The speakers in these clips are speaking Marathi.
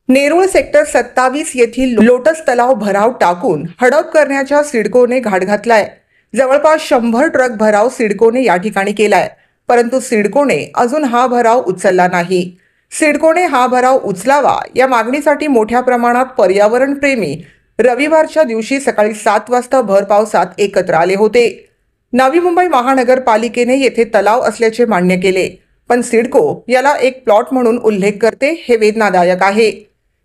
नेरूळ सेक्टर 27 येथील लोटस तलाव भराव टाकून हडप करण्याच्या सिडकोने घाट घातलाय। जवळपास 100 ट्रक भराव सिडकोने या ठिकाणी केलाय, परंतु सिडकोने अजून हा भराव उचलला नाही। सिडकोने हा भराव उचलावा या मागणीसाठी मोठ्या प्रमाणात पर्यावरण प्रेमी रविवारच्या दिवशी सकाळी 7 वाजता भर पावसात एकत्र आले होते। नवी मुंबई महानगरपालिकेने येथे तलाव असल्याचे मान्य केले, पण सिडको याला एक प्लॉट म्हणून उल्लेख करते, हे वेदनादायक आहे।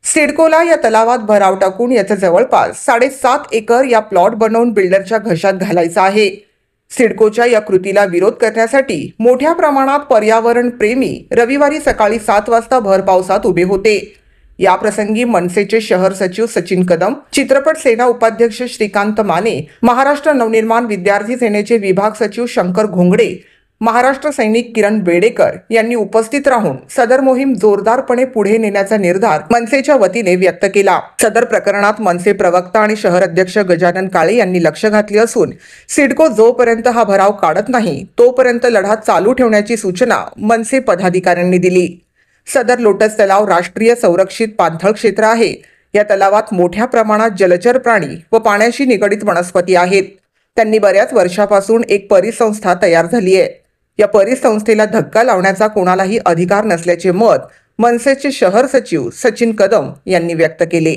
सिडकोला या तलावात भराव टाकून याचा जवळपास 7.5 एकर या प्लॉट बनवून बिल्डरच्या घशात घालायचा आहे। सिडकोच्या या कृतीला विरोध करण्यासाठी मोठ्या प्रमाणात पर्यावरण प्रेमी रविवारी सकाळी 7 वाजता भर पावसात उभे होते। या प्रसंगी मनसेचे शहर सचिव सचिन कदम, चित्रपट सेना उपाध्यक्ष श्रीकांत माने, महाराष्ट्र नवनिर्माण विद्यार्थी सेनेचे विभाग सचिव शंकर घोंगडे, महाराष्ट्र सैनिक किरण बेडेकर यांनी उपस्थित राहून सदर मोहीम जोरदारपणे पुढे नेण्याचा निर्धार मनसेच्या वतीने व्यक्त केला। सदर प्रकरणात मनसे प्रवक्ता आणि शहर अध्यक्ष गजानन काळे यांनी लक्ष घातले असून सिडको जोपर्यंत हा भराव काढत नाही तोपर्यंत लढा चालू ठेवण्याची सूचना मनसे पदाधिकाऱ्यांनी दिली। सदर लोटस तलाव राष्ट्रीय संरक्षित पाणथळ क्षेत्र आहे। या तलावात मोठ्या प्रमाणात जलचर प्राणी व पाण्याशी निगडित वनस्पती आहेत। त्यांनी बऱ्याच वर्षापासून एक परिसंस्था तयार झाली आहे। या परिसंस्थेला धक्का लावण्याचा कोणालाही अधिकार नसल्याचे मत मनसेचे शहर सचिव सचिन कदम यांनी व्यक्त केले।